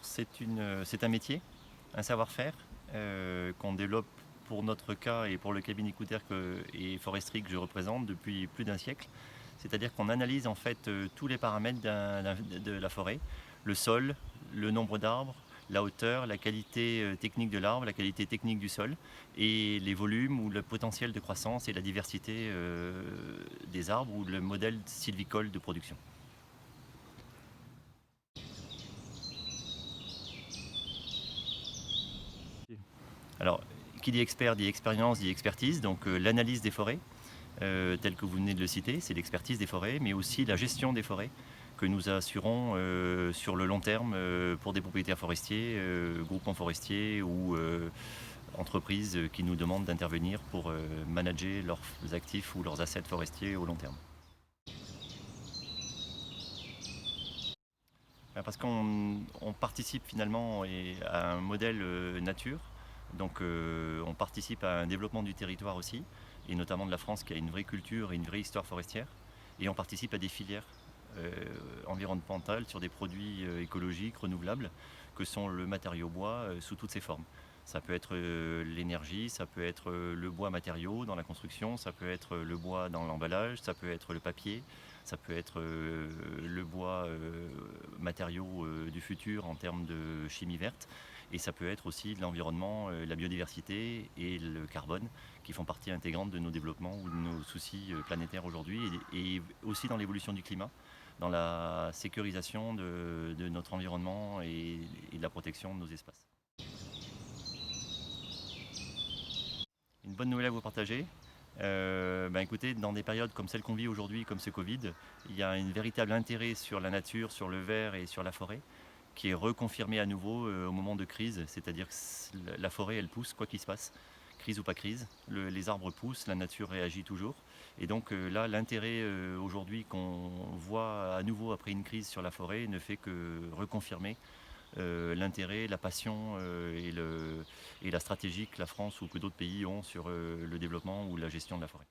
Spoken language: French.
Alors c'est un métier, un savoir-faire qu'on développe pour notre cas et pour le cabinet Couder et foresterie que je représente depuis plus d'un siècle. C'est-à-dire qu'on analyse en fait tous les paramètres de la forêt, le sol, le nombre d'arbres, la hauteur, la qualité technique de l'arbre, la qualité technique du sol et les volumes ou le potentiel de croissance et la diversité des arbres ou le modèle sylvicole de production. Alors, qui dit expert dit expérience, dit expertise, donc l'analyse des forêts, telle que vous venez de le citer, c'est l'expertise des forêts, mais aussi la gestion des forêts que nous assurons sur le long terme pour des propriétaires forestiers, groupements forestiers ou entreprises qui nous demandent d'intervenir pour manager leurs actifs ou leurs assets forestiers au long terme. Parce qu'on participe finalement à un modèle nature, donc on participe à un développement du territoire aussi, et notamment de la France qui a une vraie culture et une vraie histoire forestière, et on participe à des filières euh, environnementales sur des produits écologiques, renouvelables, que sont le matériau bois sous toutes ses formes. Ça peut être l'énergie, ça peut être le bois matériau dans la construction, ça peut être le bois dans l'emballage, ça peut être le papier, ça peut être le bois matériau du futur en termes de chimie verte. Et ça peut être aussi l'environnement, la biodiversité et le carbone qui font partie intégrante de nos développements ou de nos soucis planétaires aujourd'hui et aussi dans l'évolution du climat, dans la sécurisation de notre environnement et de la protection de nos espaces. Une bonne nouvelle à vous partager. Écoutez, dans des périodes comme celle qu'on vit aujourd'hui, comme ce Covid, il y a un véritable intérêt sur la nature, sur le vert et sur la forêt, qui est reconfirmé à nouveau au moment de crise, c'est-à-dire que la forêt, elle pousse quoi qu'il se passe, crise ou pas crise. Les arbres poussent, la nature réagit toujours. Et donc là, l'intérêt aujourd'hui qu'on voit à nouveau après une crise sur la forêt ne fait que reconfirmer l'intérêt, la passion et la stratégie que la France ou que d'autres pays ont sur le développement ou la gestion de la forêt.